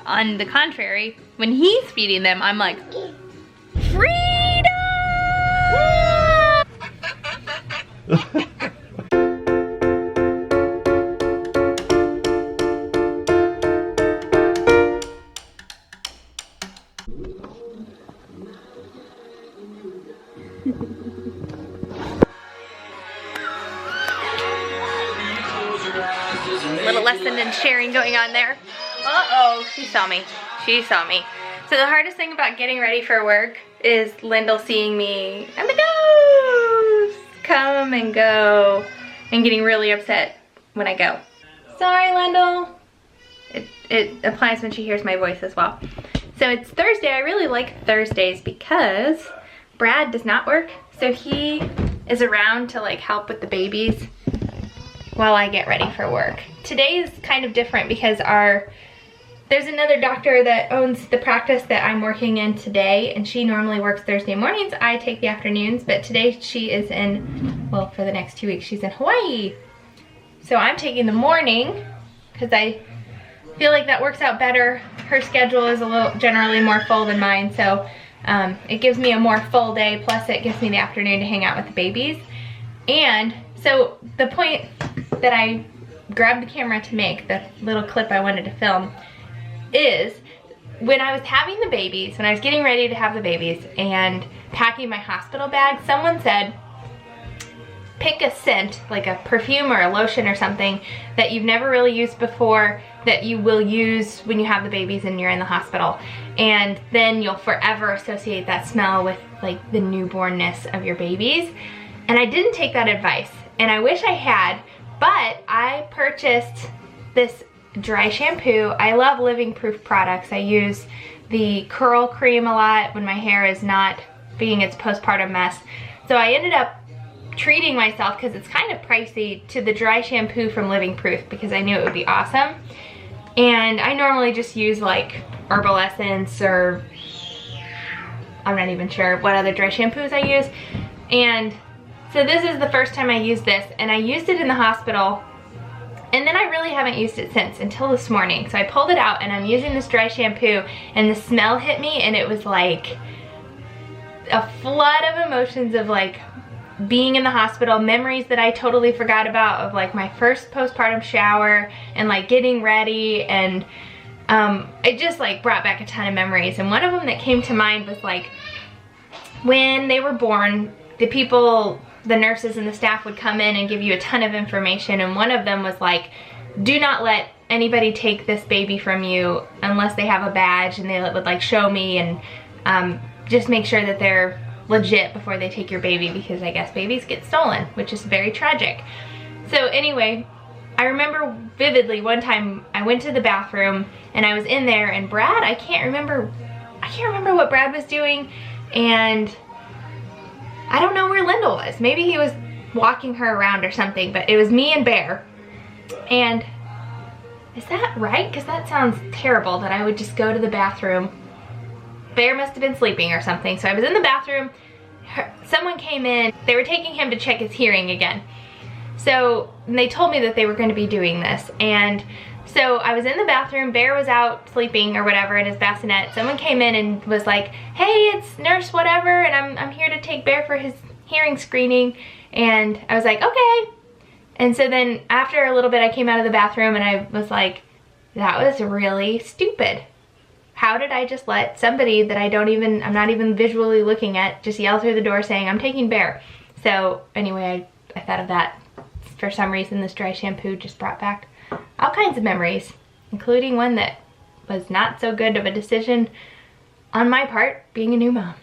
On the contrary, when he's feeding them, I'm like, freedom! Little lesson in sharing going on there. Uh-oh, she saw me. She saw me. So the hardest thing about getting ready for work is Lyndall seeing me and the ghost come and go and getting really upset when I go. Sorry, Lyndall. It applies when she hears my voice as well. So it's Thursday. I really like Thursdays because Brad does not work. So he is around to like help with the babies while I get ready for work. Today is kind of different because there's another doctor that owns the practice that I'm working in today, and she normally works Thursday mornings. I take the afternoons, but today she is in, well, for the next 2 weeks, she's in Hawaii. So I'm taking the morning because I feel like that works out better. Her schedule is a little generally more full than mine, so it gives me a more full day, plus it gives me the afternoon to hang out with the babies. And so the point that I grabbed the camera to make, the little clip I wanted to film, is when I was having the babies, when I was getting ready to have the babies and packing my hospital bag, someone said, pick a scent, like a perfume or a lotion or something that you've never really used before that you will use when you have the babies and you're in the hospital. And then you'll forever associate that smell with like the newbornness of your babies. And I didn't take that advice, and I wish I had, but I purchased this dry shampoo. I love Living Proof products. I use the curl cream a lot when my hair is not being its postpartum mess. So I ended up treating myself, because it's kind of pricey, to the dry shampoo from Living Proof because I knew it would be awesome. And I normally just use like Herbal Essence, or I'm not even sure what other dry shampoos I use. And so this is the first time I used this, and I used it in the hospital, and then I really haven't used it since, until this morning. So I pulled it out and I'm using this dry shampoo, and the smell hit me, and it was like a flood of emotions of like being in the hospital, memories that I totally forgot about of like my first postpartum shower and like getting ready, and it just like brought back a ton of memories. And one of them that came to mind was like when they were born, the nurses and the staff would come in and give you a ton of information, and one of them was like, do not let anybody take this baby from you unless they have a badge, and they would like show me, and just make sure that they're legit before they take your baby, because I guess babies get stolen, which is very tragic. So anyway, I remember vividly one time I went to the bathroom and I was in there, and Brad, I can't remember what Brad was doing, and I don't know where Lyndall was. Maybe he was walking her around or something, but it was me and Bear. And is that right? Because that sounds terrible that I would just go to the bathroom. Bear must have been sleeping or something. So I was in the bathroom. Someone came in. They were taking him to check his hearing again. So they told me that they were going to be doing this. And so I was in the bathroom, Bear was out sleeping or whatever in his bassinet. Someone came in and was like, hey, it's nurse whatever, and I'm here to take Bear for his hearing screening. And I was like, okay. And so then after a little bit, I came out of the bathroom and I was like, that was really stupid. How did I just let somebody that I'm not even visually looking at, just yell through the door saying, I'm taking Bear? So anyway, I thought of that. For some reason, this dry shampoo just brought back all kinds of memories, including one that was not so good of a decision on my part, being a new mom.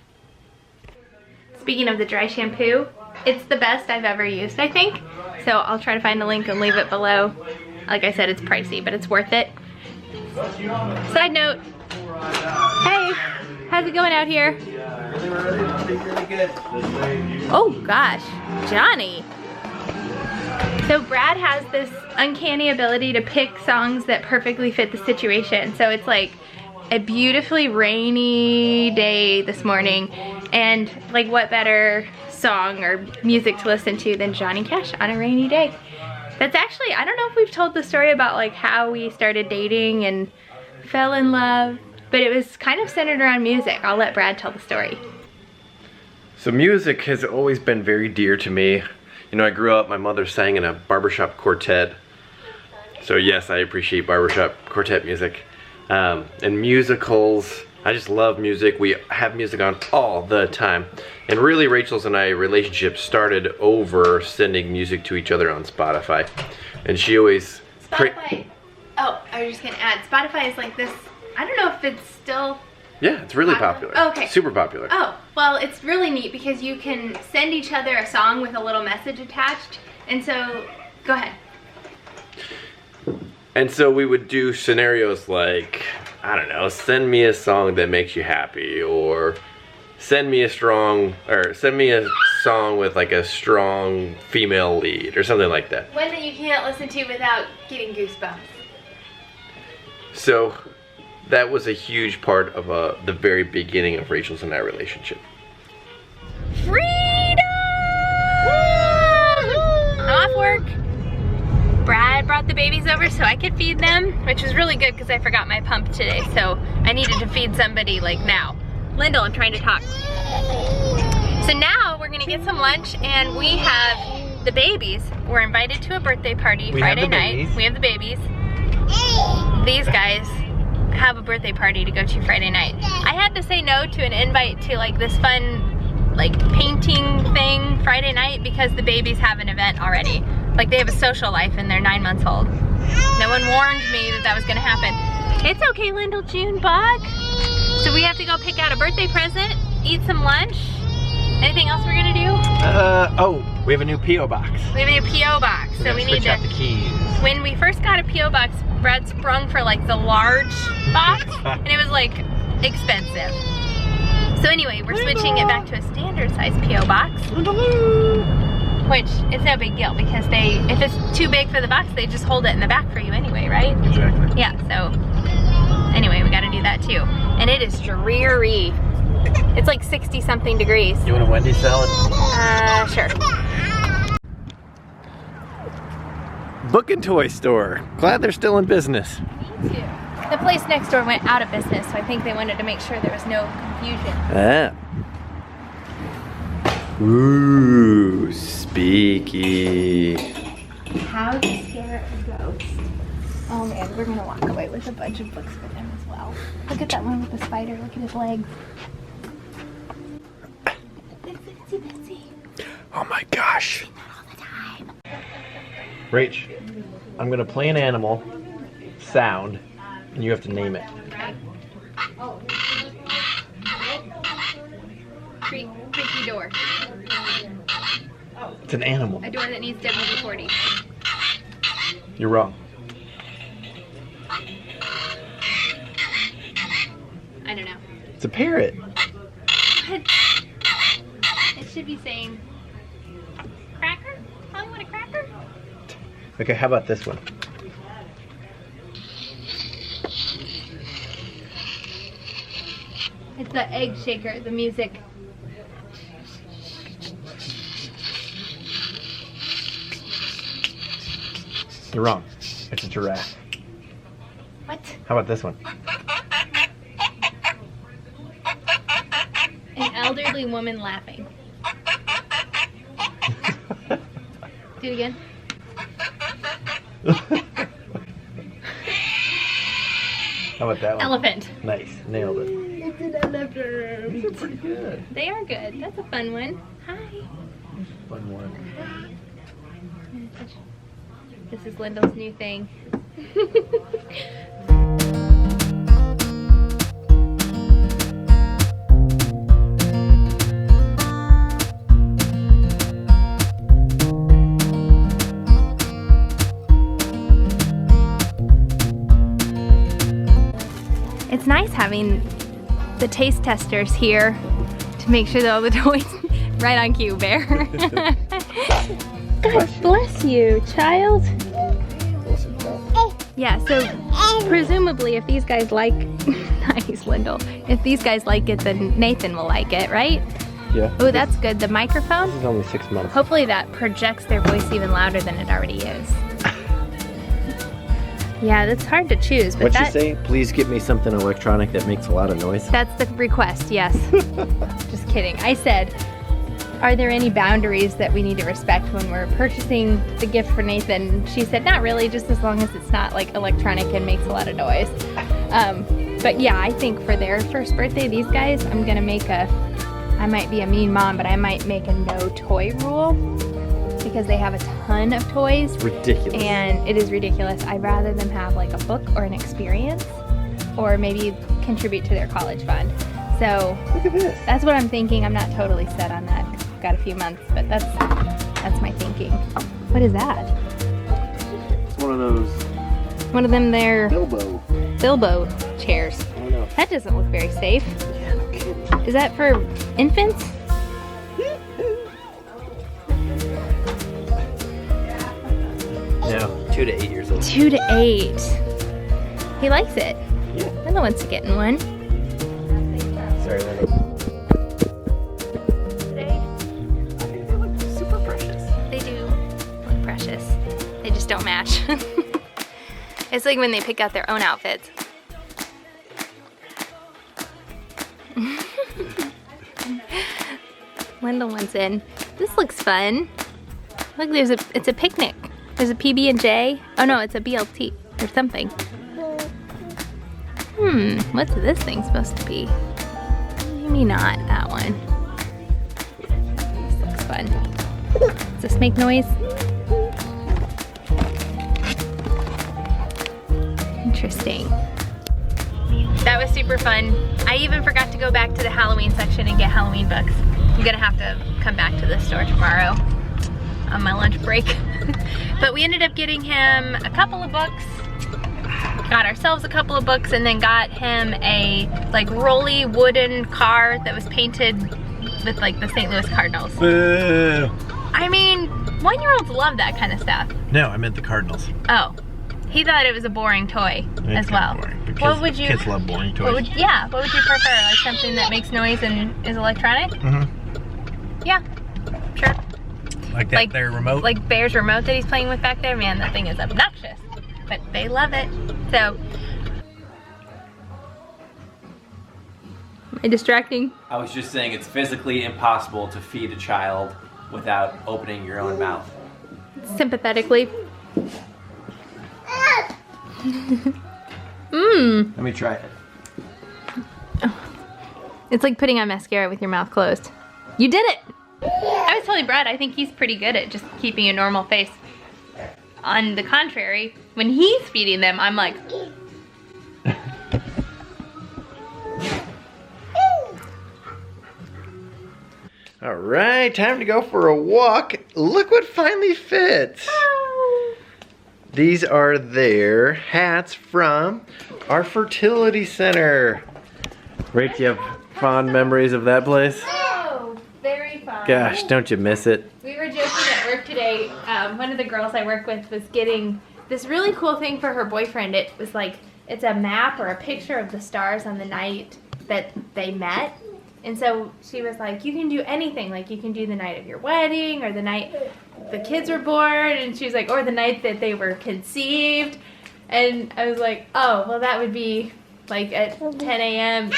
Speaking of the dry shampoo, it's the best I've ever used, I think. So I'll try to find a link and leave it below. Like I said, it's pricey, but it's worth it. Side note, hey, how's it going out here? Oh gosh, Johnny. So Brad has this uncanny ability to pick songs that perfectly fit the situation. So it's like a beautifully rainy day this morning, and like what better song or music to listen to than Johnny Cash on a rainy day. That's actually, I don't know if we've told the story about like how we started dating and fell in love, but it was kind of centered around music. I'll let Brad tell the story. So music has always been very dear to me. You know, I grew up, my mother sang in a barbershop quartet. So yes, I appreciate barbershop quartet music. And musicals, I just love music. We have music on all the time. And really, Rachel's and I relationship started over sending music to each other on Spotify. And she always... Spotify. Oh, I was just gonna add, Spotify is like this, I don't know if it's still... Yeah, it's really popular. Oh, okay. Super popular. Oh, well, it's really neat because you can send each other a song with a little message attached. And so, go ahead. And so we would do scenarios like, I don't know, send me a song that makes you happy, or send me a song with like a strong female lead, or something like that. One that you can't listen to without getting goosebumps. So that was a huge part of the very beginning of Rachel's and I relationship. Freedom! I'm off work. Brad brought the babies over so I could feed them, which was really good because I forgot my pump today, so I needed to feed somebody like now. Lyndall, I'm trying to talk. So now we're gonna get some lunch, and we have the babies. We're invited to a birthday party Friday night. We have the babies. These guys have a birthday party to go to Friday night. I had to say no to an invite to like this fun like painting thing Friday night because the babies have an event already. Like they have a social life and they're 9 months old. No one warned me that that was gonna happen. It's okay, Lyndall June Bug. So we have to go pick out a birthday present, eat some lunch. Anything else we're gonna do? Oh, we have a new P.O. box. We have a new P.O. box, so we need to... switch out the keys. When we first got a P.O. box, Brad sprung for like the large box, and it was like expensive. So anyway, we're switching it back to a standard size P.O. box. Which, it's no big deal because if it's too big for the box, they just hold it in the back for you anyway, right? Exactly. Yeah, so anyway, we gotta do that too. And it is dreary. It's like 60 something degrees. You want a Wendy's salad? Sure. Book and Toy Store. Glad they're still in business. Me too. The place next door went out of business, so I think they wanted to make sure there was no confusion. Ah. Ooh, spooky. How to scare a ghost. Oh man, we're gonna walk away with a bunch of books for them as well. Look at that one with the spider, look at his legs. Itsy bitsy. Oh my gosh. All the time. Rach, I'm gonna play an animal sound and you have to name it. Okay. Creaky door. It's an animal. A door that needs WD-40. You're wrong. I don't know. It's a parrot. What? It should be saying cracker? Probably want a cracker? Okay, how about this one? It's the egg shaker, the music. You're wrong. It's a giraffe. What? How about this one? An elderly woman laughing. Do it again. How about that one? Elephant. Nice. Nailed it. It's an elephant. These are pretty good. They are good. That's a fun one. Hi. Fun one. This is Lyndall's new thing. It's nice having the taste testers here to make sure that all the toys right on cue, Bear. God bless you, child. Yeah, so presumably if these guys like, nice Lyndall, if these guys like it, then Nathan will like it, right? Yeah. Oh, that's good. The microphone? This is only 6 months. Hopefully that projects their voice even louder than it already is. Yeah, that's hard to choose, but What'd you say? Please get me something electronic that makes a lot of noise. That's the request, yes. Just kidding. I said, are there any boundaries that we need to respect when we're purchasing the gift for Nathan? She said, not really, just as long as it's not like electronic and makes a lot of noise. But yeah, I think for their first birthday, these guys, I'm gonna make I might be a mean mom, but I might make a no toy rule because they have a ton of toys. Ridiculous. And it is ridiculous. I'd rather them have like a book or an experience or maybe contribute to their college fund. So look at this. That's what I'm thinking. I'm not totally set on that. Got a few months, but that's my thinking. What is that? It's one of those. One of them there. Bilbo chairs. I don't know. That doesn't look very safe. Yeah, no kidding. Is that for infants? No, 2 to 8 years old. 2 to 8. He likes it. Yeah. Linda wants to get in one. Sorry, Linda. I think they look super precious. They do look precious. They just don't match. It's like when they pick out their own outfits. Linda wants in. This looks fun. Look, it's a picnic. There's a PB&J. Oh no, it's a BLT or something. What's this thing supposed to be? Maybe not that one. This looks fun. Does this make noise? Interesting. That was super fun. I even forgot to go back to the Halloween section and get Halloween books. I'm gonna have to come back to the store tomorrow on my lunch break. But we ended up getting him a couple of books, got ourselves a couple of books, and then got him a like rolly wooden car that was painted with like the St. Louis Cardinals. Boo. I mean, 1-year-olds love that kind of stuff. No, I meant the Cardinals. Oh, he thought it was a boring toy as well. Boring. What would you? Kids love boring toys. What would you prefer? Like something that makes noise and is electronic? Yeah, sure. Like that there remote? Like Bear's remote that he's playing with back there? Man, that thing is obnoxious. But they love it. So. Am I distracting? I was just saying it's physically impossible to feed a child without opening your own mouth. Sympathetically. Let me try it. It's like putting on mascara with your mouth closed. You did it! I was telling Brad, I think he's pretty good at just keeping a normal face. On the contrary, when he's feeding them, I'm like... All right, time to go for a walk. Look what finally fits. These are their hats from our fertility center. Rach, you have fond memories of that place? Oh, very fun. Gosh, don't you miss it? We were joking at work today. One of the girls I work with was getting this really cool thing for her boyfriend. It was like, it's a map or a picture of the stars on the night that they met. And so she was like, you can do anything. Like you can do the night of your wedding or the night the kids were born. And she was like, or the night that they were conceived. And I was like, oh, well that would be like at 10 a.m.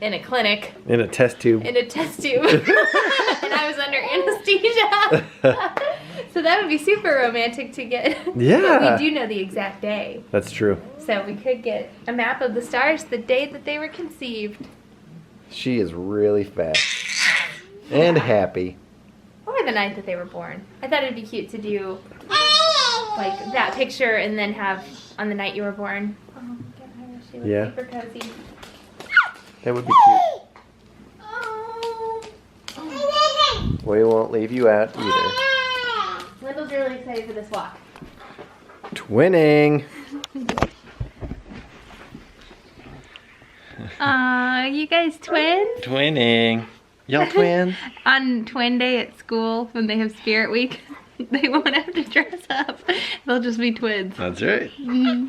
in a clinic. In a test tube. In a test tube. And I was under anesthesia. So that would be super romantic to get. Yeah. But we do know the exact day. That's true. So we could get a map of the stars the day that they were conceived. She is really fast. And happy. Or the night that they were born. I thought it'd be cute to do like that picture and then have on the night you were born. Oh, she was Yeah. super cozy. That would be cute. We won't leave you out either. Lyndall's really excited for this walk. Twinning. You guys twin? Twinning. Y'all twins? On twin day at school when they have spirit week, they won't have to dress up. They'll just be twins. That's right. Mm-hmm.